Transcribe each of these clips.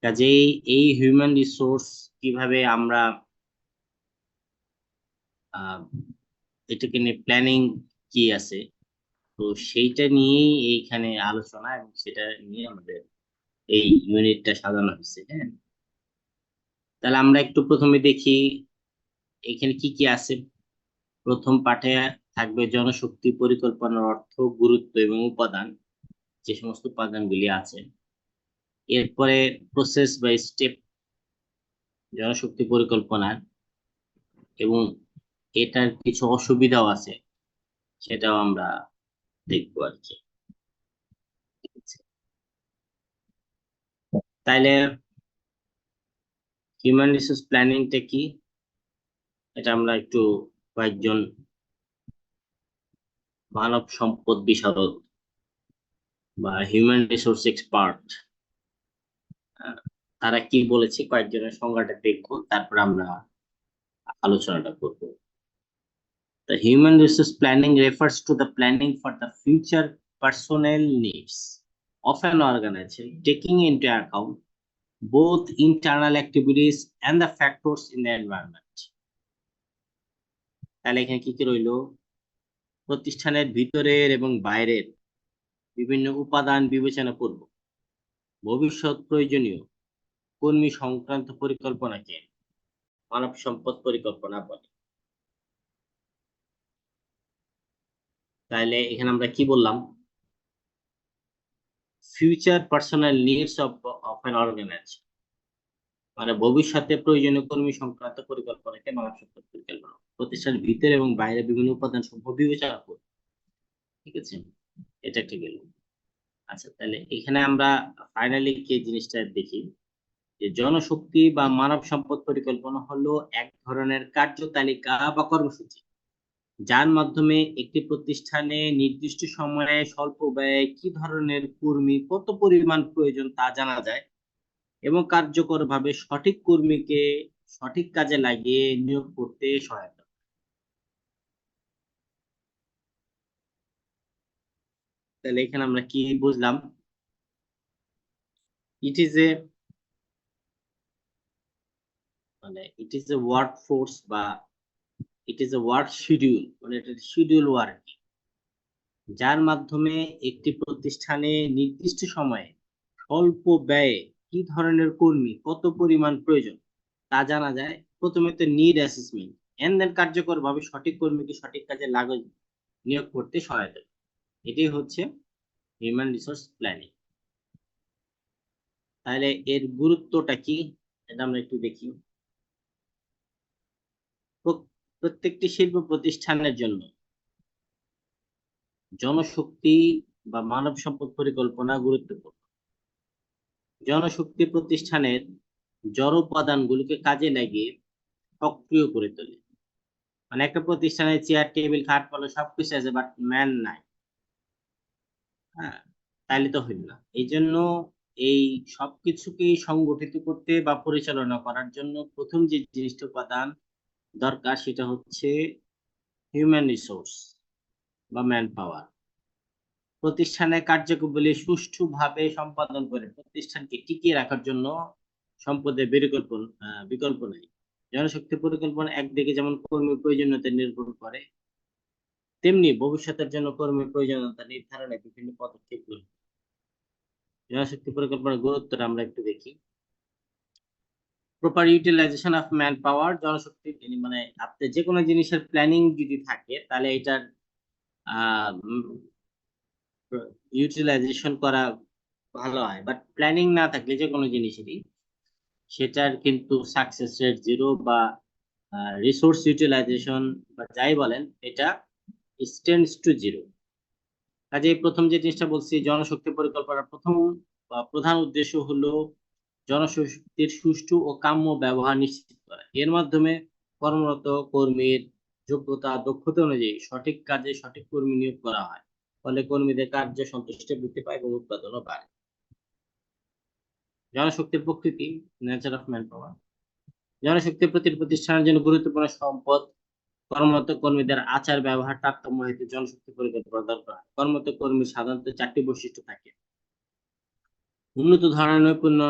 কাজেই এই human resource কিভাবে আমরা এটাকে নিয়ে প্ল্যানিং কি আছে, তো সেইটা নিয়েই এইখানে আলোচনা এবং সেটা নিয়ে আমাদের এই ইউনিটটা সাজানো হয়েছে। হ্যাঁ, তাহলে আমরা একটু প্রথমে দেখি এখানে কি কি আছে। প্রথম পাঠে থাকবে জনশক্তি পরিকল্পনার অর্থ, গুরুত্ব এবং উপাদান, যে সমস্ত উপাদানগুলি আছে। এরপরে প্রসেস বা স্টেপ জনশক্তি পরিকল্পনার, এবং এটার কিছু অসুবিধাও আছে, সেটাও আমরা দেখবো আর কি। তাইলে হিউম্যান রিসোর্স প্ল্যানিংটা কি, এটা আমরা একটু কয়েকজন মানব সম্পদ বিশারদ বা হিউম্যান রিসোর্স এক্সপার্ট তারা কি বলেছে কয়েকজনের সংজ্ঞাটা দেখবো, তারপর আমরা আলোচনাটা করব। The human resource planning refers to the planning for the future personnel needs of an organization, taking into account both internal activities and the factors in the environment. তাহলে এখানে কি কি রইলো? প্রতিষ্ঠানের ভিতরের এবং বাইরের বিভিন্ন উপাদান বিবেচনা করব। ভবিষ্যৎ প্রয়োজনীয় কর্মী সংক্রান্ত পরিকল্পনাকে মানব সম্পদ পরিকল্পনা বলে। তাহলে এখানে আমরা কি বললাম? Future personnel needs of an organization, মানে ভবিষ্যতে প্রয়োজনীয় কর্মী সংক্রান্ত পরিকল্পনাকে মানব সম্পদ পরিকল্পনা। প্রতিষ্ঠানের ভিতরে এবং বাইরে বিভিন্ন উপাদান সমূহ বিবেচনা করব। ঠিক আছে, এটা ঠিক গেল। আচ্ছা, তাহলে এখানে আমরা ফাইনালি কি জিনিসটা দেখি, যে জনশক্তি বা মানব সম্পদ পরিকল্পনা হলো এক ধরনের কার্যতালিকা বা কর্মসূচি, যার মাধ্যমে একটি প্রতিষ্ঠানে নির্দিষ্ট সময়ে স্বল্প ব্যয়ে কি ধরনের কর্মী কত পরিমাণ প্রয়োজন তা জানা যায় এবং কার্যকরভাবে সঠিক কর্মীকে সঠিক কাজে লাগিয়ে নিয়োগ করতে সহায়তা। তাহলে এখানে আমরা কি বুঝলাম? It is a it is a work force বা it is a work schedule, মানে এটা শিডিউল ওয়ার্ক, যার মাধ্যমে একটি প্রতিষ্ঠানে নির্দিষ্ট সময়ে স্বল্প ব্যয়ে কি ধরনের কর্মী কত পরিমাণ প্রয়োজন তা জানা যায়। প্রথমে তো নিড অ্যাসেসমেন্ট, এন্ড দেন কার্যকরভাবে সঠিক কর্মীকে সঠিক কাজে নিয়োগ করতে সহায়তা। এটাই হচ্ছে হিউম্যান রিসোর্স প্ল্যানিং। তাহলে এর গুরুত্বটা কি, এটা আমরা একটু দেখি। প্রত্যেকটি শিল্প প্রতিষ্ঠানের জন্য জনশক্তি বা মানব সম্পদ পরিকল্পনা গুরুত্বপূর্ণ। জনশক্তি প্রতিষ্ঠানের জড় উপাদানগুলিকে কাজে লাগিয়ে সক্রিয় করে তোলে। মানে একটা প্রতিষ্ঠানে চেয়ার টেবিল খাট পালং সবকিছু আছে, বাট ম্যান নাই। হ্যাঁ, তাইলে তো হইল না। এই জন্য এই সবকিছুকে সংগঠিত করতে বা পরিচালনা করার জন্য প্রথম যে জিনিসটা উপাদান দরকার, সেটা হচ্ছে হিউম্যান রিসোর্স বা ম্যান পাওয়ার। প্রতিষ্ঠানের কার্যক্রমাবলী সুষ্ঠুভাবে সম্পাদন করে প্রতিষ্ঠানকে টিকিয়ে রাখার জন্য সম্পদের বিকল্প নাই। জনশক্তি পরিকল্পনা একদিকে যেমন কর্মী প্রয়োজনীয়তা নির্ভর করে, তেমনি ভবিষ্যতের জন্য কর্মী প্রয়োজনীয়তা নির্ধারণে বিভিন্ন পদক্ষেপ গ্রহণ। জনশক্তি পরিকল্পনার গুরুত্বটা আমরা একটু দেখি। Proper utilisation of man power, জনশক্তি মানে আপনি যে কোনো জিনিসের প্ল্যানিং যদি থাকে তাহলে এটার ইউটিলাইজেশন করা ভালো হয়, বাট প্ল্যানিং না থাকলে যে কোনো জিনিসেরই সেটার কিন্তু সাকসেস রেট জিরো, বা রিসোর্স ইউটিলাইজেশন বা যাই বলেন এটা টেন্ডস টু জিরো। কাজে প্রথম যে জিনিসটা বলছি, জনশক্তি পরিকল্পনার প্রথম বা প্রধান উদ্দেশ্য হলো জনশক্তির সুষ্ঠু ও কাম্য ব্যবহার নিশ্চিত করা। এর মাধ্যমে কর্মরত কর্মীর যোগ্যতা দক্ষতা অনুযায়ী সঠিক কাজে সঠিক কর্মী নিয়োগ করা হয়, ফলে কর্মীদের কার্য সন্তুষ্টি বৃদ্ধি পায় এবং উৎপাদনও বাড়ে। জনশক্তির প্রকৃতি, নেচার অফ ম্যান পাওয়ার। জনশক্তি প্রতিটি প্রতিষ্ঠানের জন্য গুরুত্বপূর্ণ সম্পদ। কর্মরত কর্মীদের আচার ব্যবহার তারতম্য হেতু জনশক্তি পরিকল্পনা দরকার। কর্মরত কর্মীর সাধারণত চারটি বৈশিষ্ট্য থাকে: উন্নত ধরনের নৈপুণ্য,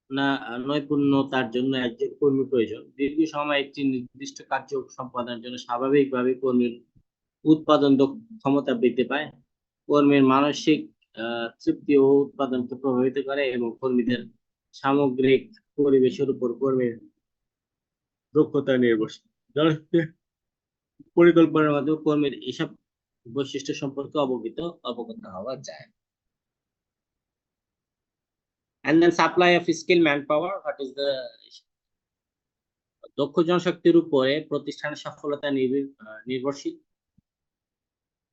না নৈপুণ্যতার জন্য একজন কর্মী প্রয়োজন। দীর্ঘ সময় একটি নির্দিষ্ট কার্য সম্পাদনের জন্য স্বাভাবিকভাবে কর্মীর উৎপাদন ক্ষমতা বৃদ্ধি পায়। কর্মীর মানসিক তৃপ্তি ও উৎপাদনকে প্রভাবিত করে এবং কর্মীদের সামগ্রিক পরিবেশের উপর কর্মীর দক্ষতা নির্ভরশীল। জনশক্তি পরিকল্পনার মাধ্যমে কর্মীর এসব বৈশিষ্ট্য সম্পর্কে অবগত হওয়া যায়। And then supply of skilled manpower, what is the দক্ষ জনশক্তির উপরে প্রতিষ্ঠানের সফলতা নির্ভরশীল।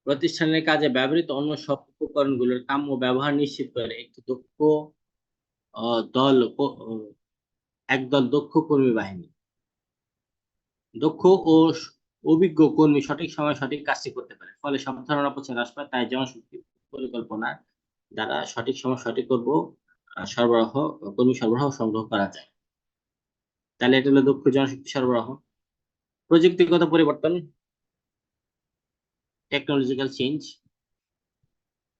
প্রতিষ্ঠানের কাজে ব্যবহৃত অন্য সব উপকরণগুলোর কাম্য ব্যবহার নিশ্চিত করে একটি দক্ষ দল একদল দক্ষ কর্মী বাহিনী। দক্ষ ও অভিজ্ঞ কর্মী সঠিক সময়ে সঠিক কাজটি করতে পারে, ফলে সব ধরনের অপচয় হ্রাস পায়। তাই জনশক্তি পরিকল্পনার দ্বারা সঠিক সময় সঠিক কর্মী সরবরাহ সংগ্রহ করা যায়। তাহলে এটা হলো দক্ষ জনশক্তি সরবরাহ। প্রযুক্তিগত পরিবর্তন, টেকনোলজিক্যাল চেঞ্জ।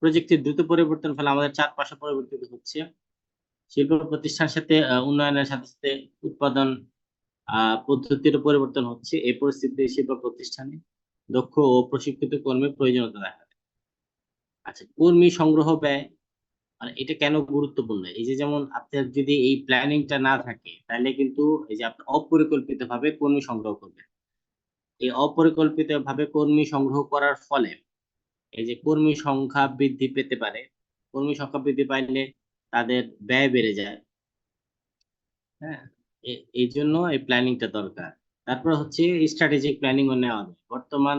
প্রযুক্তির দ্রুত পরিবর্তন ফলে আমাদের চারপাশে পরিবর্তিত হচ্ছে। শিল্প প্রতিষ্ঠানের সাথে উন্নয়নের সাথে সাথে উৎপাদন পদ্ধতির পরিবর্তন হচ্ছে। এই পরিস্থিতিতে শিল্প প্রতিষ্ঠানে দক্ষ ও প্রশিক্ষিত কর্মীর প্রয়োজনীয়তা দেখা দেয়। আচ্ছা, কর্মী সংগ্রহ ব্যয়, মানে এটা কেন গুরুত্বপূর্ণ? এই যে যেমন আপনার যদি এই প্ল্যানিংটা না থাকে তাহলে কিন্তু এই যে আপনি অপরিকল্পিত ভাবে কর্মী সংগ্রহ করবেন। এই অপরিকল্পিত ভাবে কর্মী সংগ্রহ করার ফলে এই যে কর্মী সংখ্যা বৃদ্ধি পেতে পারে। কর্মী সংখ্যা বৃদ্ধি পাইলে তাদের ব্যয় বেড়ে যায়। হ্যাঁ, এই জন্য এই প্ল্যানিংটা দরকার। তারপর হচ্ছে স্ট্র্যাটেজিক প্ল্যানিং নেওয়া যায়। বর্তমান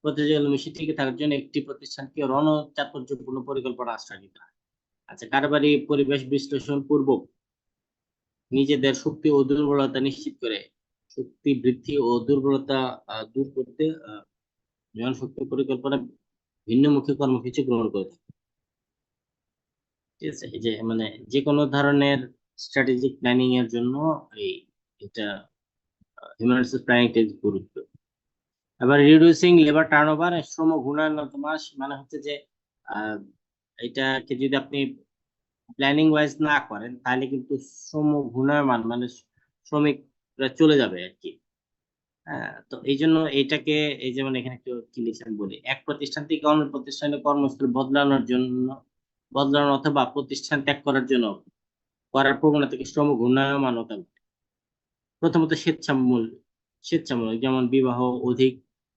প্রতিযোগিতার মিশে টিকে থাকার জন্য একটি প্রতিষ্ঠানকে চাতুর্যপূর্ণ পরিকল্পনা আশ্রয় নিতে হয়। আচ্ছা, কারবারি পরিবেশ বিশ্লেষণ পূর্বক নিজেদের শক্তি ও দুর্বলতা নিশ্চিত করে শক্তি বৃদ্ধি ও দুর্বলতা দূর করতে জনশক্তি পরিকল্পনা ভিন্নমুখী কর্মসূচি গ্রহণ করে থাকে। ঠিক আছে, এই যে মানে যে কোনো ধরনের স্ট্র্যাটেজিক প্ল্যানিং এর জন্য এটা হিউম্যান রিসোর্স প্ল্যানিংটা গুরুত্ব। এবার রিডিউসিং লেবার টার্নওভার, শ্রম ঘূর্ণায়ন মানে হচ্ছে যে এটাকে যদি আপনি প্ল্যানিং ওয়াইজ না করেন তাহলে কিন্তু শ্রম ঘূর্ণায়মান মানে শ্রমিকরা চলে যাবে আর কি। হ্যাঁ, তো এই জন্য এটাকে এই যেমন এখানে একটু কি লিখছেন বলি, এক প্রতিষ্ঠান থেকে অন্য প্রতিষ্ঠানে কর্মস্থল বদলানো অথবা প্রতিষ্ঠান ত্যাগ করার জন্য করার প্রবণতাকে শ্রম ঘূর্ণায়মানতা। প্রথমত স্বেচ্ছামূলক, যেমন বিবাহ, অধিক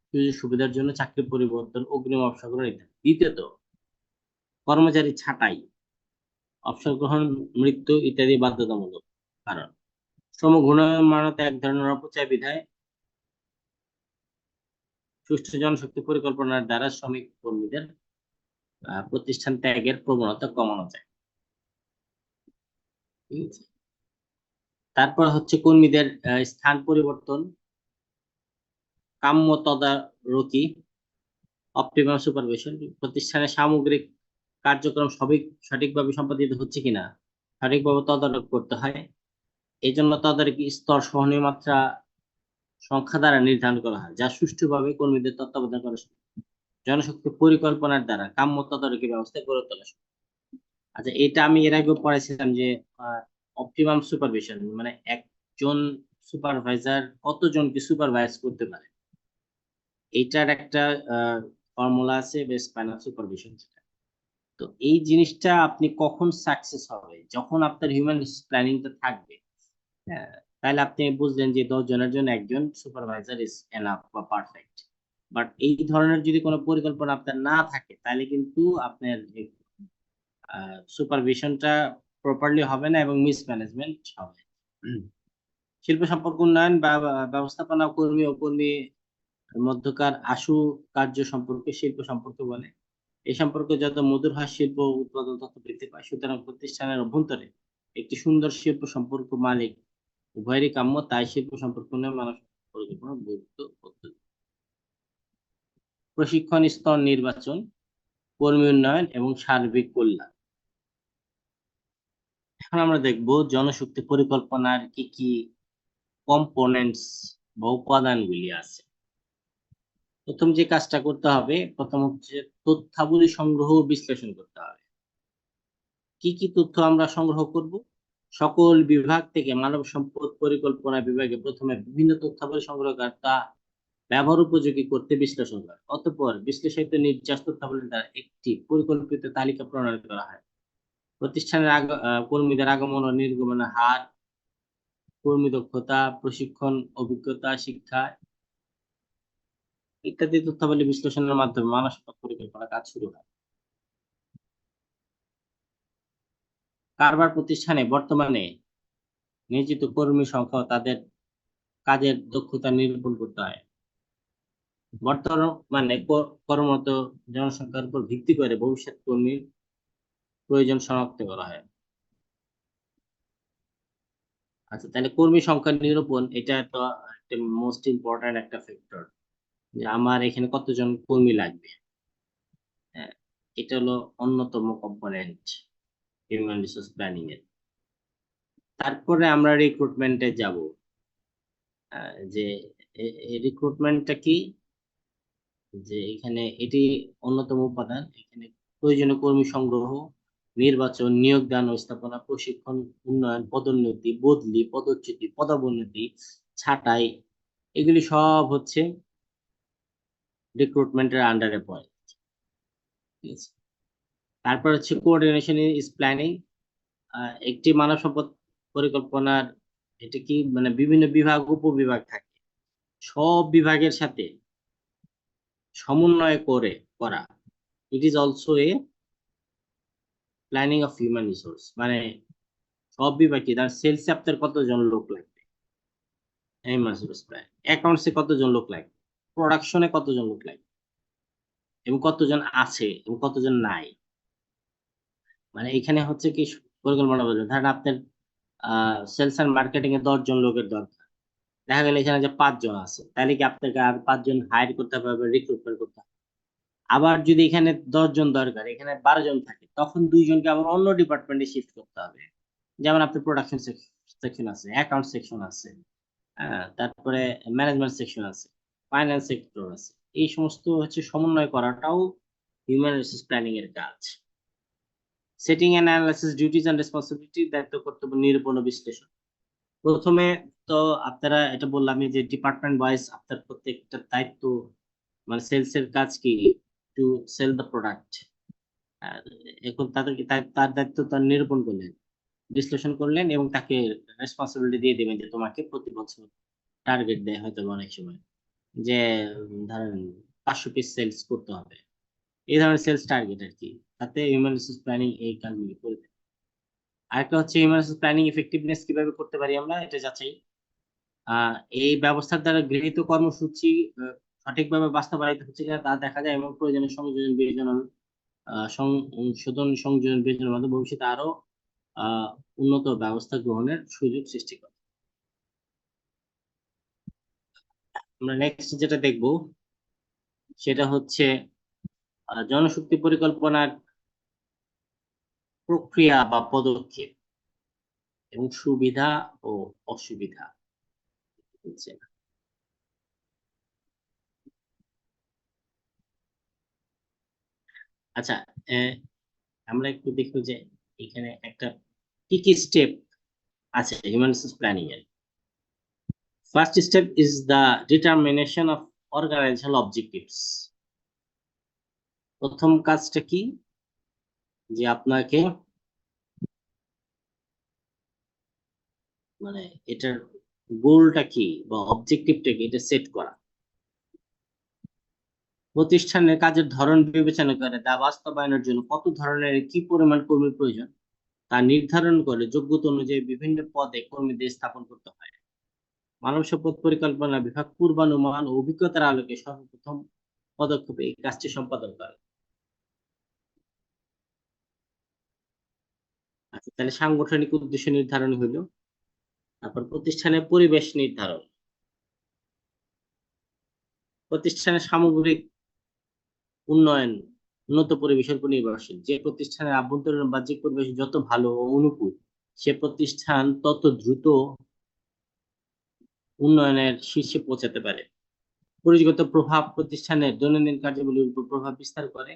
সুযোগ সুবিধার জন্য চাকরি পরিবর্তন, অগ্রিম অবসর গ্রহণ ইত্যাদি। দ্বিতীয়ত কর্মচারী ছাঁটাই, অবসর গ্রহণ, মৃত্যু ইত্যাদি বাধ্যতামূলক। কারণ শ্রম ঘূর্ণায়মানতা এক ধরনের অপচয় বিধায় সুষ্ঠু জনশক্তি পরিকল্পনার দ্বারা শ্রমিক কর্মীদের প্রতিষ্ঠান ত্যাগের প্রবণতা কমানো যায়। ঠিক আছে, তারপর হচ্ছে কর্মীদের স্থান পরিবর্তন, কাম্য তদারকি, অপটিমাম সুপারভিশন। প্রতিষ্ঠানের সামগ্রিক কার্যক্রম সঠিকভাবে সম্পাদিত হচ্ছে কিনা সঠিকভাবে তদারক করতে হয়। এই জন্য তদারকি স্তর সহনীয় মাত্রা সংখ্যা দ্বারা নির্ধারণ করা হয়, যা সুষ্ঠুভাবে কর্মীদের তত্ত্বাবধান করা জনশক্তি পরিকল্পনার দ্বারা কাম্য তদারকি ব্যবস্থা গড়ে তোলা। আচ্ছা, এটা আমি এর আগেও পড়েছিলাম যে অপটিমাম সুপারভিশন মানে একজন সুপারভাইজার কতজনকে সুপারভাইজ করতে পারে, এইটার একটা ফর্মুলা আছে স্প্যানার সুপারভিশন। তো এই জিনিসটা আপনি কখন সাকসেস হবে, যখন আপনার হিউম্যান প্ল্যানিংটা থাকবে। হ্যাঁ, তাহলে আপনি বুঝলেন যে 10 জনের জন্য একজন সুপারভাইজার ইজ এনাফ বা পারফেক্ট। বাট এই ধরনের যদি কোনো পরিকল্পনা আপনার না থাকে তাহলে কিন্তু আপনার সুপারভিশনটা প্রপারলি হবে না এবং মিসম্যানেজমেন্ট হবে। শিল্প সম্পর্ক উন্নয়ন বা ব্যবস্থাপনা কর্মী ও কর্মী মধ্যকার আশু কার্য সম্পর্কে শিল্প সম্পর্ক বলে। এই সম্পর্ক যত মধুর হয় শিল্প উৎপাদন তত বৃদ্ধি পায়। সুতরাং প্রতিষ্ঠানের অভ্যন্তরে একটি সুন্দর শিল্প সম্পর্ক মালিক উভয়েরই কাম্য। তাই শিল্প সম্পর্ক নিয়ে মানসিক পরিকল্পনা গুরুত্ব পদ্ধতি। প্রশিক্ষণ স্তর নির্বাচন, কর্মী উন্নয়ন এবং সার্বিক কল্যাণ। এখন আমরা দেখব জনশক্তি পরিকল্পনার কি কি কম্পোনেন্টস বা উপাদানগুলি আছে। প্রথম যে কাজটা করতে হবে, প্রথম হচ্ছে তথ্যাবলী সংগ্রহ ও বিশ্লেষণ করতে হবে। কি কি তথ্য আমরা সংগ্রহ করব? সকল বিভাগ থেকে মানব সম্পদ পরিকল্পনা বিভাগে প্রথমে বিভিন্ন তথ্যাবলী সংগ্রহ করে তা ব্যবহার উপযোগী করতে বিশ্লেষণ করে। অতঃপর বিশ্লেষিত নির্যাস তথ্যাবলী দ্বারা একটি পরিকল্পিত তালিকা প্রণয়ন করা হয়। প্রতিষ্ঠানের কর্মীদের আগমন ও নির্গমনের হার, কর্মী দক্ষতা, প্রশিক্ষণ, অভিজ্ঞতা, শিক্ষা ইত্যাদি তথ্যাবলী বিশ্লেষণের মাধ্যমে মানব সম্পদ পরিকল্পনা কাজ শুরু হয়। কারবার প্রতিষ্ঠানে বর্তমানে নিয়োজিত কর্মীর সংখ্যা ও তাদের কাজের দক্ষতা নিরূপণ করতে হয়। বর্তমানে কর্মরত জনসংখ্যার উপর ভিত্তি করে ভবিষ্যৎ কর্মীর প্রয়োজন শনাক্ত করা হয়। আচ্ছা, তাহলে কর্মী সংখ্যা নিরূপণ এটা তো একটা মোস্ট ইম্পর্টেন্ট একটা ফ্যাক্টর, যে আমার এখানে কতজন কর্মী লাগবে। হ্যাঁ, এটা হলো অন্যতম কম্পোনেন্ট হিউম্যান রিসোর্স প্ল্যানিং এর। তারপরে আমরা রিক্রুটমেন্টে যাব, যে রিক্রুটমেন্টটা কি, যে এখানে এটি অন্যতম উপাদান। এখানে প্রয়োজনীয় কর্মী সংগ্রহ, নির্বাচন, নিয়োগদান ও স্থাপনা, প্রশিক্ষণ, উন্নয়ন, পদোন্নতি, বদলি, পদচ্যুতি, পদোন্নতি, ছাঁটাই, এগুলি সব হচ্ছে রিক্রুটমেন্টের আন্ডারে পড়ে। ঠিক আছে, তারপর হচ্ছে কোঅর্ডিনেশন ইজ প্ল্যানিং। একটি মানব সম্পদ পরিকল্পনার এটা কি মানে বিভিন্ন বিভাগ উপবিভাগ থাকে, সব বিভাগের সাথে সমন্বয় করে করা। It is also a planning of human resource, মানে সব বিভাগে তার সেলস আপনার কতজন লোক লাগবে, হিউম্যান রিসোর্স প্ল্যান। অ্যাকাউন্টসে কতজন লোক লাগবে, প্রোডাকশনে কতজন লোক লাগবে, এবং কতজন আছে এবং কতজন নাই। মানে এখানে হচ্ছে কি পরিকল্পনা বলবে, ধরেন আপনার সেলস এন্ড মার্কেটিং এ 10 জন লোকের দরকার, দেখা গেল এখানে যে 5 জন আছে, তাহলে কি আপনাকে আর 5 জন হায়ার করতে হবে, রিক্রুটমেন্ট করতে হবে। আবার যদি এখানে 10 জন দরকার, এখানে 12 জন থাকে, তখন 2 জনকে আবার অন্য ডিপার্টমেন্টে শিফট করতে হবে। যেমন আপনার প্রোডাকশন সেকশন আছে, অ্যাকাউন্ট সেকশন আছে, তারপরে ম্যানেজমেন্ট সেকশন আছে, ফাইন্যান্স সেক্টর আছে। এই সমস্ত হচ্ছে সমন্বয় করাটাও হিউম্যান রিসোর্স প্ল্যানিং এর কাজ। Setting and analysis duties and responsibility, দায়িত্ব, কর্তব্য, নিরূপণ ও বিশ্লেষণ। প্রথমে তো আপনারা এটা বললাম যে ডিপার্টমেন্ট ওয়াইজ আপনার প্রত্যেকটা দায়িত্ব, মানে সেলস এর কাজ কি, টু সেল দ্য প্রোডাক্ট। এখন তাদেরকে তার দায়িত্ব তার নিরূপণ করলেন, বিশ্লেষণ করলেন, এবং তাকে রেসপন্সিবিলিটি দিয়ে দেবেন যে তোমাকে প্রতি বছর টার্গেট দেয় হয়তো অনেক সময়, যে ধরেন 500 পিস সেলস করতে হবে, এই ধরনের সেলস টার্গেট আর কি। তাতে হিউম্যান রিসোর্স প্ল্যানিং এই কাজগুলি করে দেয়। আরেকটা হচ্ছে হিউম্যান রিসোর্স প্ল্যানিং ইফেক্টিভনেস কিভাবে করতে পারি আমরা এটা যাচাই। এই ব্যবস্থার দ্বারা গৃহীত কর্মসূচি সঠিকভাবে বাস্তবায়িত হচ্ছে কিনা তা দেখা যায়, এবং প্রয়োজনীয় সংযোজন বিয়োজন, সংশোধন সংযোজন বিয়োজনের মাধ্যমে ভবিষ্যতে আরো উন্নত ব্যবস্থা গ্রহণের সুযোগ সৃষ্টি করে। আমরা নেক্সট যেটা দেখব সেটা হচ্ছে জনশক্তি পরিকল্পনার প্রক্রিয়া বা পদক্ষেপ এবং সুবিধা ও অসুবিধা। আচ্ছা, আমরা একটু দেখবো যে এখানে একটা কি কি স্টেপ আছে হিউম্যান রিসোর্স প্ল্যানিং এর। First step is the determination of organizational objectives. প্রথম কাজটা কি, যে আপনাকে মানে এটার গোলটা কি বা অবজেক্টিভটা কি এটা সেট করা। প্রতিষ্ঠানের কাজের ধরন বিবেচনা করে তা বাস্তবায়নের জন্য কত ধরনের কি পরিমাণ কর্মী প্রয়োজন তা নির্ধারণ করে যোগ্যতা অনুযায়ী বিভিন্ন পদে কর্মীদের স্থাপন করতে হয়। মানব সম্পদ পরিকল্পনা বিভাগ পূর্বানুমান ও অভিজ্ঞতার আলোকে সর্বপ্রথম পদক্ষেপে এই কাজটি সম্পাদন করে। আচ্ছা, তাহলে সাংগঠনিক উদ্দেশ্য নির্ধারণ হইলো। তারপর প্রতিষ্ঠানের পরিবেশ নির্ধারণ, প্রতিষ্ঠানের সামগ্রিক উন্নয়ন উন্নত পরিবেশের উপর নির্ভরশীল। যে প্রতিষ্ঠানের আভ্যন্তরীণ বাহ্যিক পরিবেশ যত ভালো ও অনুকূল, সে প্রতিষ্ঠান তত দ্রুত উন্নয়নের শীর্ষে পৌঁছাতে পারে। পরিবেশগত প্রভাব প্রতিষ্ঠানের দৈনন্দিন কার্যাবলীর উপর প্রভাব বিস্তার করে,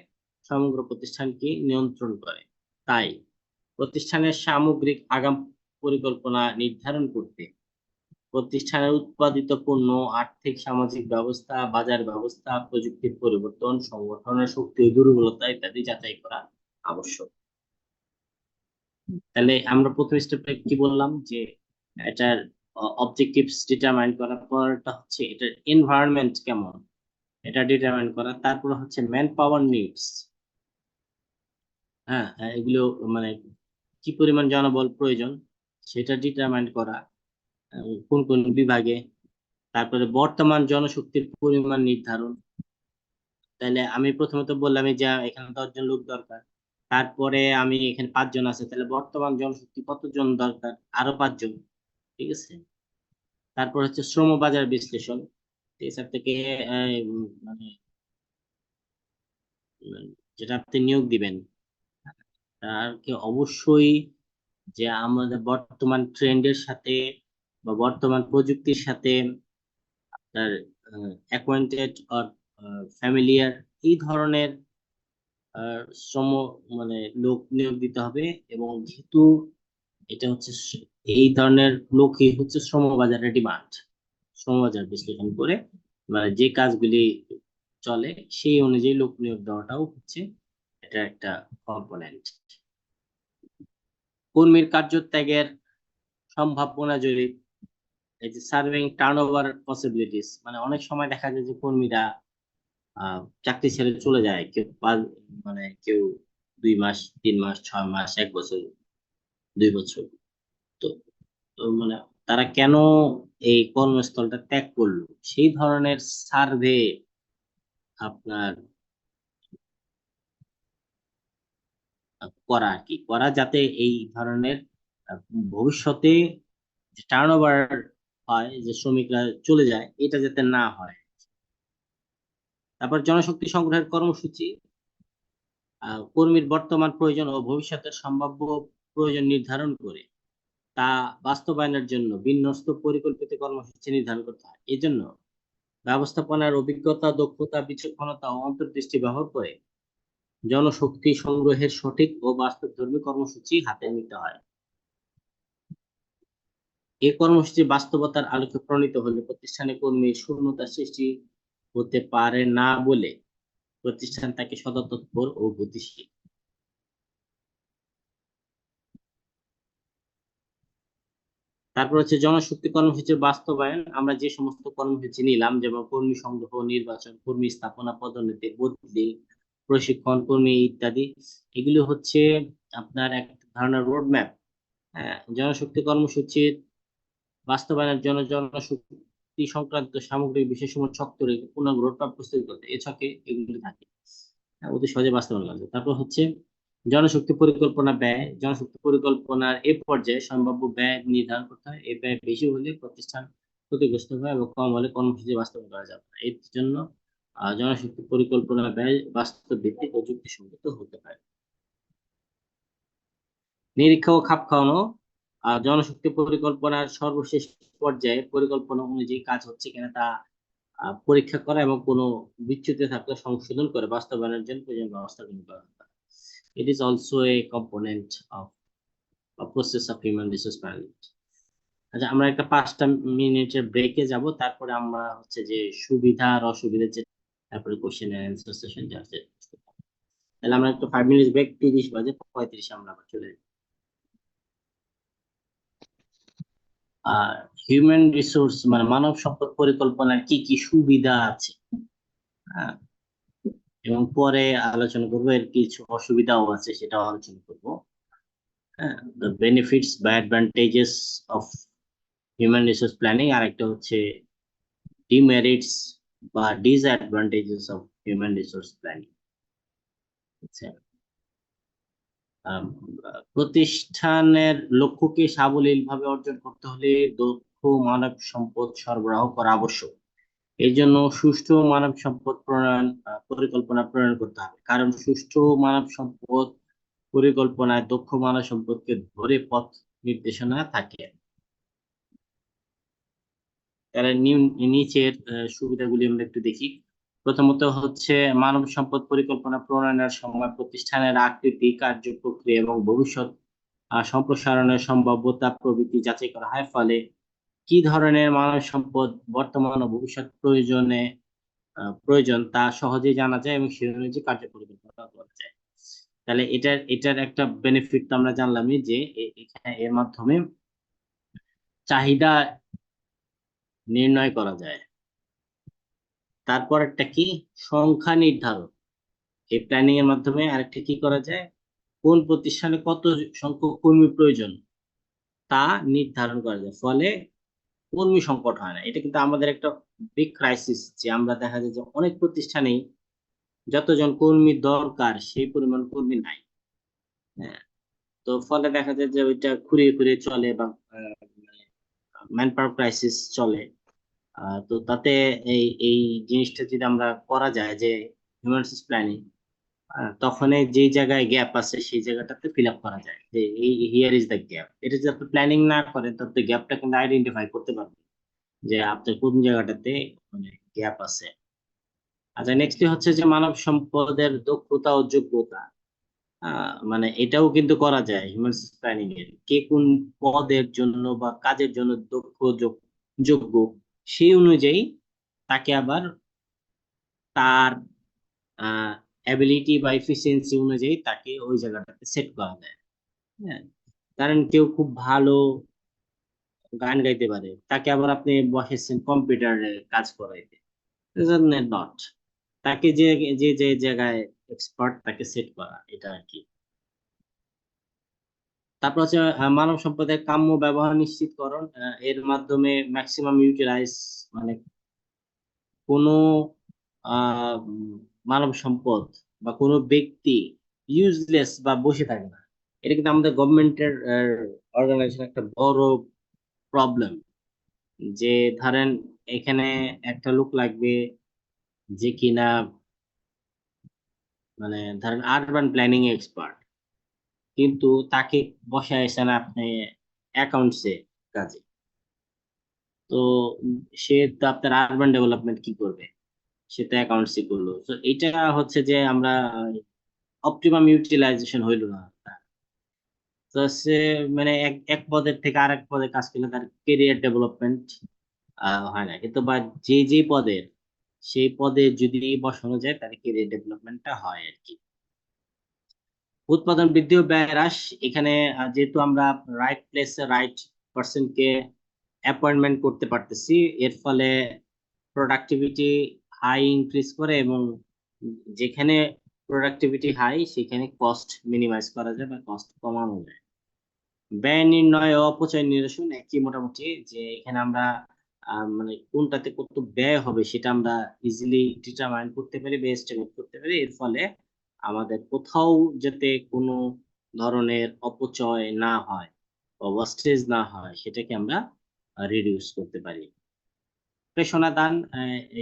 সমগ্র প্রতিষ্ঠানকে নিয়ন্ত্রণ করে। তাই প্রতিষ্ঠানের সামগ্রিক আগাম পরিকল্পনা নির্ধারণ করতে প্রতিষ্ঠানের উৎপাদিত পণ্য, আর্থিক সামাজিক ব্যবস্থা, বাজার ব্যবস্থা, প্রযুক্তির পরিবর্তন, সংগঠনের শক্তি ও দুর্বলতা ইত্যাদি যাচাই করা আবশ্যক। তাহলে আমরা প্রথম স্টেপে কি বললাম যে এটার অবজেক্টিভস ডিটারমাইন করার পরটা হচ্ছে এটার এনভায়রনমেন্ট কেমন এটা ডিটারমাইন করা, তারপর হচ্ছে ম্যান পাওয়ার নিডস, হ্যাঁ এগুলো মানে কি পরিমাণ জনবল প্রয়োজন সেটা ডিটারমাইন করা, কোন কোন বিভাগে, তারপরে বর্তমান জনশক্তির পরিমাণ নির্ধারণ। তাহলে আমি প্রথমত বললাম যে এখানে 10 জন লোক দরকার, তারপরে আমি এখানে 5 জন আছে, তাহলে বর্তমান জনশক্তি কতজন দরকার, আরো 5 জন, ঠিক আছে। তারপর হচ্ছে শ্রম বাজার বিশ্লেষণ, টিচার থেকে মানে যেটা আপনি নিয়োগ দিবেন তারকে অবশ্যই যে আমাদের বর্তমান ট্রেন্ডের সাথে বা বর্তমান প্রযুক্তির সাথে তার অ্যাকোয়েন্টেড অর ফ্যামিলিয়ার এই ধরনের শ্রম মানে লোক নিয়োগ দিতে হবে। এবং যেহেতু এটা হচ্ছে এই ধরনের লোকই হচ্ছে শ্রমবাজারের ডিমান্ড, শ্রমবাজার বিশ্লেষণ করে মানে যে কাজগুলি চলে সেই অনুযায়ী লোক নিয়োগ দেওয়াটাও হচ্ছে এটা একটা কম্পোনেন্ট। কর্মীর কার্যত্যাগের সম্ভাবনা জরিপ, এই যে সার্ভিং টার্নওভার পসিবিলিটিস, মানে অনেক সময় দেখা যায় যে কর্মীরা চাকরি ছেড়ে চলে যায়, কেউ মানে কেউ 2 মাস, 3 মাস, 6 মাস, 1 বছর, 2 বছর। তো তো মানে তারা কেন এই কর্মস্থলটা ত্যাগ করলো সেই ধরনের সার্ভে আপনার করা আর কি, করা যাতে এই ধরনের আহ, ভবিষ্যতে টার্নওভার হয় যে শ্রমিকরা চলে যায় এটা যাতে না হয়। তারপর জনশক্তি সংগ্রহের কর্মসূচি, কর্মীর বর্তমান প্রয়োজন ও ভবিষ্যতের সম্ভাব্য প্রয়োজন নির্ধারণ করে তা বাস্তবায়নের জন্য বিন্যস্ত পরিকল্পিত কর্মসূচি নির্ধারণ করতে হয়। এই জন্য ব্যবস্থাপনার অভিজ্ঞতা, দক্ষতা, বিচক্ষণতা ও অন্তর্দৃষ্টি ব্যবহার করে জনশক্তি সংগ্রহের সঠিক ও বাস্তবধর্মী কর্মসূচি হাতে নিতে হয়। এই কর্মসূচি বাস্তবতার আলোকে প্রণীত হলে প্রতিষ্ঠানে কর্মীর শূন্যতা সৃষ্টি হতে পারে না বলে প্রতিষ্ঠান তাকে সদতৎপর ও গতিশীল। তারপর হচ্ছে জনশক্তি কর্মসূচির বাস্তবায়ন, আমরা যে সমস্ত কর্মসূচি নিলাম যেমন কর্মী সংগ্রহ, নির্বাচন, কর্মী স্থাপনা, পদোন্নতি, বদলি, প্রশিক্ষণ, কর্মী ইত্যাদি, এগুলো হচ্ছে আপনার এক ধরনের রোড ম্যাপ। জনশক্তি কর্মসূচির বাস্তবায়নের জন্য জনশক্তি সংক্রান্ত সামগ্রিক বিষয়সমূহ ছক রেখে পূর্ণাঙ্গ রোডম্যাপ প্রস্তুত করতে এ ছকে এগুলি থাকে, অতি সহজে বাস্তবায়ন করা যায়। তারপর হচ্ছে জনশক্তি পরিকল্পনা ব্যয়, জনশক্তি পরিকল্পনার এ পর্যায়ে সম্ভাব্য ব্যয় নির্ধারণ করতে হয়। এই ব্যয় বেশি হলে প্রতিষ্ঠান ক্ষতিগ্রস্ত হয় এবং কম হলে কর্মসূচি বাস্তবায়ন করা যাবে না। এর জন্য জনশক্তি পরিকল্পনা ব্যয় বাস্তব ভিত্তিক ও যুক্তিসঙ্গত হতে পারে। নিরীক্ষা ও খাপ খাওয়ানো, জনশক্তি পরিকল্পনার সর্বশেষ পর্যায়ে পরিকল্পনা অনুযায়ী কাজ হচ্ছে কিনা তা পরীক্ষা করা এবং কোনো বিচ্যুতি থাকলে সংশোধন করে বাস্তবায়নের জন্য প্রয়োজনীয় ব্যবস্থা গ্রহণ করা। It is also a component of a process of human resource management. আচ্ছা, আমরা একটা 5টা মিনিটের ব্রেকে যাব, তারপরে আমরা হচ্ছে যে সুবিধা আর অসুবিধা যে তারপরে কোশ্চেন এন্ড অ্যান্সার সেশন যাচ্ছে। তাহলে আমরা একটু 5 মিনিট ব্রেক, 30 বাজে 35 আমরা আবার চলে যাব। আর হিউম্যান রিসোর্স মানে মানব সম্পদ পরিকল্পনার কি কি সুবিধা আছে, হ্যাঁ, এবং পরে আলোচনা করবো এর কিছু অসুবিধাও আছে সেটাও আলোচনা করবো। হ্যাঁ, the benefits বা advantages of human resource planning, আর একটা হচ্ছে ডিমেরিটস বা disadvantages of human resource planning. আচ্ছা, প্রতিষ্ঠানের লক্ষ্যকে সাবলীলভাবে অর্জন করতে হলে দক্ষ মানব সম্পদ সরবরাহ করা আবশ্যক। এই জন্য সুষ্ঠু মানব সম্পদ পরিকল্পনা প্রণয়ন করতে হবে, কারণ সুষ্ঠু মানব সম্পদ পরিকল্পনায় দক্ষ মানব সম্পদকে ধরে পথ নির্দেশনা থাকে। তার নিচের সুবিধাগুলি আমরা একটু দেখি। প্রথমত হচ্ছে মানব সম্পদ পরিকল্পনা প্রণয়নের সময় প্রতিষ্ঠানের আকৃতি, কার্য প্রক্রিয়া এবং ভবিষ্যৎ সম্প্রসারণের সম্ভাব্যতা প্রভৃতি যাচাই করা হয়। ফলে কি ধরনের মানব সম্পদ বর্তমান ও ভবিষ্যৎ প্রয়োজন তা সহজেই জানা যায় এবং সে অনুযায়ী কার্যপরিকল্পনা করা যায়। তাহলে এটার একটা বেনিফিট তো আমরা জানলামই যে এখানে এর মাধ্যমে চাহিদা নির্ণয় করা যায়। তারপর একটা কি, সংখ্যা নির্ধারণ। এই প্ল্যানিং এর মাধ্যমে আরেকটা কি করা যায়, কোন প্রতিষ্ঠানে কত সংখ্যক কর্মী প্রয়োজন তা নির্ধারণ করা যায়। ফলে কর্মী সংকট হয় না। এটা কিন্তু আমাদের একটা বিগ ক্রাইসিস, যে আমরা দেখা যায় যে অনেক প্রতিষ্ঠানেই যতজন কর্মী দরকার সেই পরিমাণ কর্মী নাই। হ্যাঁ, তো ফলে দেখা যায় যে ওইটা খুঁড়িয়ে খুঁড়িয়ে চলে, বা ম্যান পাওয়ার ক্রাইসিস চলে। তো তাতে এই এই জিনিসটা যদি আমরা করা যায় যে হিউম্যান রিসোর্স প্ল্যানিং, তখন যে জায়গায় গ্যাপ আছে সেই জায়গাটাতে ফিল আপ করা যায়, যে এই হিয়ার ইজ দ্য গ্যাপ। এটা যদি আপনি প্ল্যানিং না করেন তবে গ্যাপটা কিন্তু আইডেন্টিফাই করতে পারবেন যে আপনার কোন জায়গাটাতে মানে গ্যাপ আছে। আচ্ছা, নেক্সট হচ্ছে যে মানব সম্পদের দক্ষতা ও যোগ্যতা। মানে এটাও কিন্তু করা যায় হিউম্যান রিসোর্স প্ল্যানিং এর, কে কোন পদের জন্য বা কাজের জন্য দক্ষ যোগ্য সেই অনুযায়ী তাকে আবার তার অ্যাবিলিটি বা এফিসিয়েন্সি অনুযায়ী তাকে ওই জায়গাটাতে সেট করা যায়। হ্যাঁ, কারণ কেউ খুব ভালো গান গাইতে পারে, তাকে আবার আপনি বসেছেন কম্পিউটারে কাজ করাইতে, নট। তাকে যে যে যে জায়গায় এক্সপার্ট তাকে সেট করা, এটা আর কি। তারপর হচ্ছে মানব সম্পদের কাম্য ব্যবহার নিশ্চিতকরণ। এর মাধ্যমে ম্যাক্সিমাম ইউটিলাইজ, মানে কোনো মানব সম্পদ বা কোনো ব্যক্তি ইউজলেস বা বসে থাকে না। এটা কিন্তু আমাদের গভর্নমেন্টের অর্গানাইজেশন একটা বড় প্রবলেম। যে ধরেন এখানে একটা লোক লাগবে যে কিনা মানে ধরেন আরবান প্ল্যানিং এক্সপার্ট, কিন্তু তাকে বসায় এসেন আপনি অ্যাকাউন্টসে কাজে। তো সে তো আপনার আরবান ডেভেলপমেন্ট কি করবে, সে তো অ্যাকাউন্টসই করলো। তো এটা হচ্ছে যে আমরা অপটিমাম ইউটিলাইজেশন হইল না। তো সে মানে এক এক পদের থেকে আরেক পদে কাজ করলে তার কেরিয়ার ডেভেলপমেন্ট হয় না। কিন্তু বা যে যে পদের, সেই পদে যদি বসানো যায় তাহলে কেরিয়ার ডেভেলপমেন্টটা হয় আর কি। উৎপাদন বৃদ্ধি ও ব্যয় হ্রাস। এখানে যেহেতু আমরা রাইট প্লেসে রাইট পার্সনকে অ্যাপয়েন্টমেন্ট করতে পারতেছি, এর ফলে প্রোডাক্টিভিটি হাই ইনক্রিজ করে, এবং যেখানে প্রোডাক্টিভিটি হাই সেখানে কস্ট মিনিমাইজ করা যায় বা কস্ট কমানো যায়। ব্যয় নির্ণয় ও অপচয় নিরসন একই মোটামুটি, যে এখানে আমরা মানে কোনটাতে কত ব্যয় হবে সেটা আমরা ইজিলি ডিটারমাইন করতে পারি বা এস্টিমেট করতে পারি। এর ফলে আমাদের কোথাও যাতে কোনো ধরনের অপচয় না হয় বা ওয়েস্টেজ না হয় সেটাকে আমরা রিডিউস করতে পারি। প্রেষণা দান,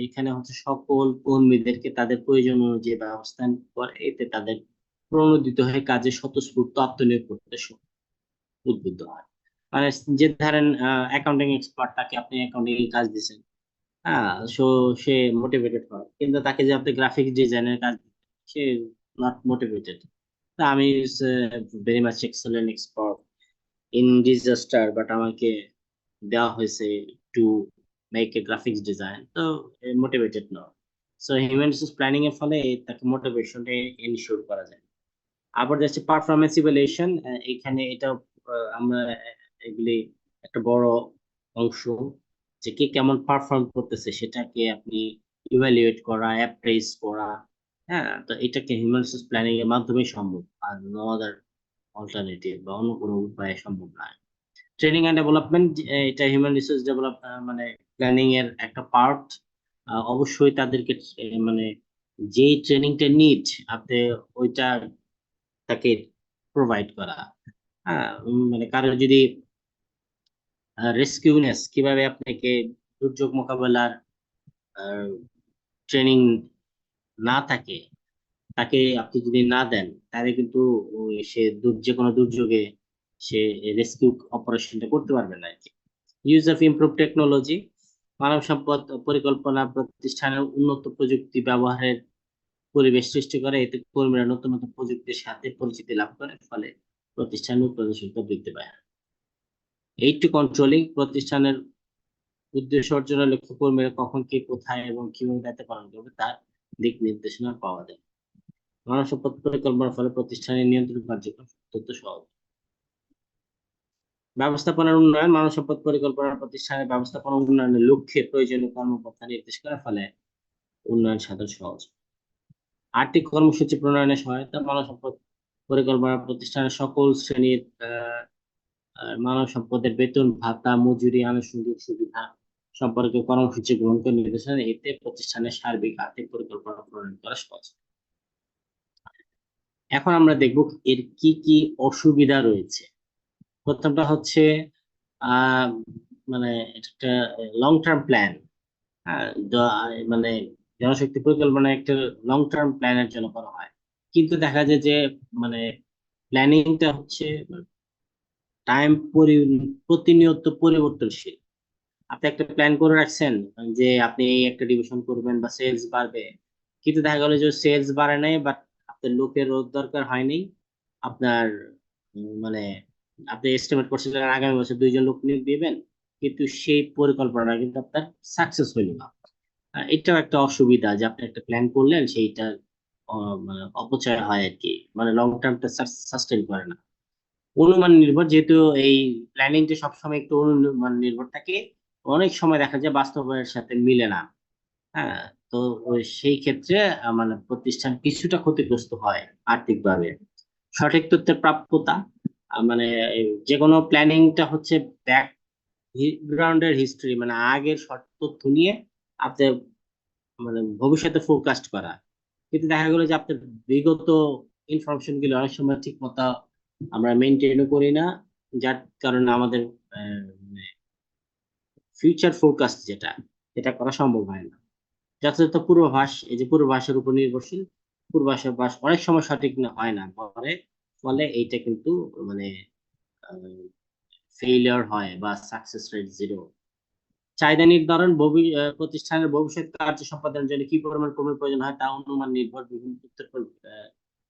এইখানে হচ্ছে সকল কর্মীদেরকে তাদের প্রয়োজন অনুযায়ী ব্যবস্থান করে, এতে তাদের প্রণোদিত হয়ে কাজে স্বতঃস্ফূর্ত আত্মনিয়োগ করতে উদ্বুদ্ধ হয়। মানে যে ধরেন অ্যাকাউন্টিং এক্সপার্ট, তাকে আপনি অ্যাকাউন্টিং এর কাজ দিচ্ছেন, হ্যাঁ, সে মোটিভেটেড হয়। কিন্তু তাকে যে আপনি গ্রাফিক্স ডিজাইনের কাজ দিচ্ছেন, সে নট মোটিভেটেড। তা আমি very much excellent expert in disaster, but আমাকে দেওয়া হয়েছে to make a graphics design, তো মোটিভেটেড না। সো হিউম্যান রিসোর্স প্ল্যানিং এর ফলে তাকে মোটিভেশনটা এনশিওর করা যায়। আবার যাচ্ছে পারফরমেন্স ইভ্যালুয়েশন। এখানে এটা আমরা এগুলি একটা বড় অংশ, যে কে কেমন পারফর্ম করতেছে সেটাকে আপনি ইভ্যালুয়েট করা, অ্যাপ্রেইজ করা। হ্যাঁ, তো এটাকে হিউম্যান রিসোর্স প্ল্যানিং এর মাধ্যমে সম্ভব, আর নো আদার অল্টারনেটিভ বা অন্য কোনো উপায়ে সম্ভব নয়। ট্রেনিং এন্ড ডেভেলপমেন্ট, এটা হিউম্যান রিসোর্স ডেভেলপ মানে প্ল্যানিং এর একটা পার্ট। অবশ্যই তাদেরকে মানে যেই ট্রেনিংটা নিড আপনি ওইটা তাকে প্রোভাইড করা। হ্যাঁ, মানে কারো যদি রেস্কিউনেস, কিভাবে আপনাকে দুর্যোগ মোকাবেলার ট্রেনিং না থাকে, তাকে আপনি যদি না দেন তাহলে কিন্তু সে যে কোনো দুর্যোগে সে রেস্কিউ অপারেশনটা করতে পারবে না আর কি। ইউজ অফ ইমপ্রুভ টেকনোলজি, মানব সম্পদ পরিকল্পনা প্রতিষ্ঠানের উন্নত প্রযুক্তি ব্যবহারের পরিবেশ সৃষ্টি করে, এতে কর্মীরা নতুন নতুন প্রযুক্তির সাথে পরিচিতি লাভ করে। ফলে প্রতিষ্ঠানের উৎপাদনশীলতা বৃদ্ধি পায়। এইড টু কন্ট্রোলিং, প্রতিষ্ঠানের উদ্দেশ্য অর্জনের লক্ষ্য কর্মীরা কখন কে কোথায় এবং কিভাবে দায়িত্ব পালন করবে তার দিক নির্দেশনা পাওয়া যায়। মানব সম্পদ পরিকল্পনার ফলে প্রতিষ্ঠানের নিয়ন্ত্রণ কার্যক্রম তথ্য সহজ। ব্যবস্থাপনার উন্নয়ন, মানব সম্পদ পরিকল্পনা প্রতিষ্ঠানের ব্যবস্থাপনা উন্নয়নের লক্ষ্যে প্রয়োজনীয় কর্মপন্থা নির্দেশ করার ফলে উন্নয়ন সাধন সহজ। আর্থিক কর্মসূচি প্রণয়নের সহায়তা, মানব সম্পদ পরিকল্পনা প্রতিষ্ঠানের সকল শ্রেণীর মানব সম্পদের বেতন ভাতা মজুরি আনুষঙ্গিক সুবিধা সম্পর্কে কর্মসূচি গ্রহণ করে নির্দেশনা, এতে প্রতিষ্ঠানের সার্বিক আর্থিক পরিকল্পনা প্রণয়ন করা সহজ। এখন আমরা দেখব এর কি কি অসুবিধা রয়েছে। প্রথমটা হচ্ছে মানে একটা লং টার্ম প্ল্যান, মানে জনশক্তি পরিকল্পনা একটা লং টার্ম প্ল্যানের জন্য করা হয়, কিন্তু দেখা যায় যে মানে প্ল্যানিংটা হচ্ছে টাইম প্রতিনিয়ত পরিবর্তনশীল। আপনি একটা প্ল্যান করে রাখছেন যে আপনি এই একটা ডিভিশন করবেন বা সেলস বাড়বে, কিন্তু দেখা গেল যে সেলস বাড়ে নাই, বাট আপনার লোকের দরকার হয়নি। আপনার মানে আপনি এস্টিমেট করছিলেন আগামী বছর 2 জন লোক নিয়োগ দিবেন, কিন্তু সেই পরিকল্পনা কিন্তু আপনার সাকসেস হইল না। এটাও একটা অসুবিধা যে আপনি একটা প্ল্যান করলেন, সেইটা মানে অপচয় হয় আর কি, মানে লং টার্মটা সাস্টেইন করে না। অনুমান নির্ভর, যেহেতু এই প্ল্যানিংটা সবসময় একটু অনুমান নির্ভর থাকে, অনেক সময় দেখা যায় বাস্তবের সাথে মিলে না। হ্যাঁ, তো সেই ক্ষেত্রে মানে প্রতিষ্ঠান কিছুটা ক্ষতিগ্রস্ত হয় আর্থিকভাবে। সঠিক তথ্যের প্রাপ্যতা, মানে যে কোনো প্ল্যানিংটা হচ্ছে ব্যাকগ্রাউন্ডের হিস্ট্রি, মানে আগের তথ্য নিয়ে আপনি মানে ভবিষ্যতে ফোরকাস্ট করা, কিন্তু দেখা গেলো যে আপনার বিগত ইনফরমেশন গুলো অনেক সময় ঠিক মতো আমরা মেনটেনও করি না, যার কারণে আমাদের ফিউচার ফোরকাস্ট যেটা এটা করা সম্ভব হয় না। যথাযথ পূর্বাভাস, এই যে পূর্বাভাসের উপর নির্ভরশীল, পূর্বাভাস অনেক সময় সঠিক না হয় না, ফলে এইটা কিন্তু মানে ফেইলিওর হয় বা সাকসেস রেট 0। চাহিদা নির্ধারণ, প্রতিষ্ঠানের ভবিষ্যৎ কার্য সম্পাদনের জন্য কি পরিমাণ কর্মীর প্রয়োজন হয় তা অনুমান নির্ভর বিভিন্ন তথ্যের উপর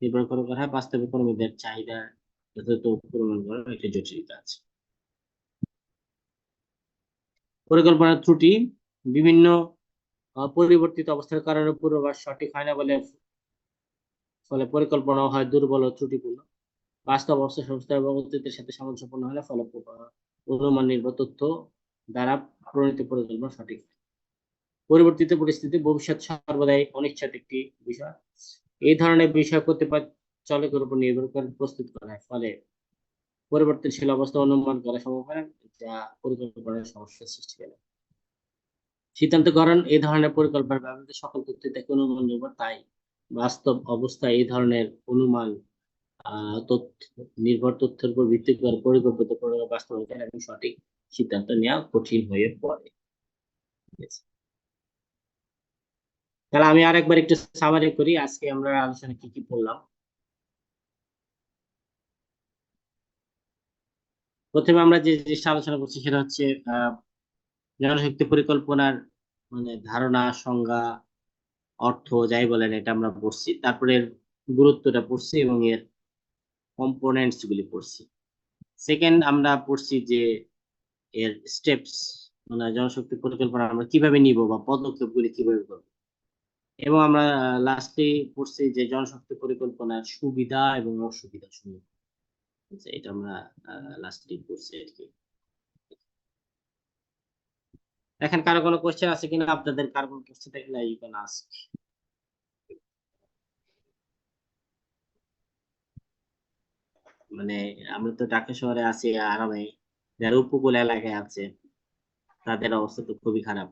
নির্ভর করে করা হয়। বাস্তবে কর্মীদের চাহিদা যথাযথ পরিমাণ করার একটা জটিলতা আছে। পরিকল্পনার ত্রুটি, বিভিন্ন পরিবর্তিত অবস্থার কারণে পূর্বাভাস সঠিক হয় না, ফলে পরিকল্পনা হয় দুর্বল ও ত্রুটিপূর্ণ। বাস্তব অবস্থা সংস্থা এবং অতীতের সাথে সামঞ্জস্যপূর্ণ হলে ফলে অনুমান নির্ভর তথ্য দ্বারা প্রণীত পরিকল্পনা সঠিক। পরিবর্তিত পরিস্থিতি, ভবিষ্যৎ সর্বদাই অনিশ্চিত একটি বিষয়। এই ধরনের বিষয় কতিপয় চলকের উপর নির্ভর করে প্রস্তুত করা হয়, ফলে পরিবর্তনশীল অবস্থা অনুমান করা সম্ভব হয় না, যা পরিকল্পনার সমস্যার সৃষ্টি করে। সিদ্ধান্ত গ্রহণ, এই ধরনের পরিকল্পনা ব্যবহৃত সকল তথ্য থেকে অনুমান নির্ভর, তাই বাস্তব অবস্থায় এই ধরনের অনুমান তথ্য নির্ভর তথ্যের উপর ভিত্তি করে পরিকল্পিত বাস্তবায়ন এবং সঠিক সিদ্ধান্ত নেওয়া কঠিন হয়ে পড়ে। তাহলে আমি আরেকবার একটু সামারি করি, আজকে আমরা আলোচনা কি কি করলাম। প্রথমে আমরা যে জিনিসটা আলোচনা করছি সেটা হচ্ছে জনশক্তি পরিকল্পনার মানে ধারণা, সংজ্ঞা, অর্থ যাই বলেন এটা আমরা পড়ছি, তারপরে এর গুরুত্বটা পড়ছি এবং এর কম্পোনেন্টস গুলি পড়ছি। সেকেন্ড আমরা পড়ছি যে এর স্টেপস, মানে জনশক্তি পরিকল্পনা আমরা কিভাবে নিব বা পদক্ষেপ গুলি কিভাবে করবো। এবং আমরা লাস্টে পড়ছি যে জনশক্তি পরিকল্পনার সুবিধা এবং অসুবিধা সমূহ, এটা আমরা লাস্টে পড়ছি আর কি। দেখেন কারো কোনো কোশ্চেন আছে কিনা, আপনাদের কারো কোনো কোশ্চেন থাকলে ইউ ক্যান আস্ক। মানে আমরা তো ঢাকা শহরে আছি আরামে, যারা উপকূল এলাকায় আছে তাদের অবস্থা তো খুবই খারাপ।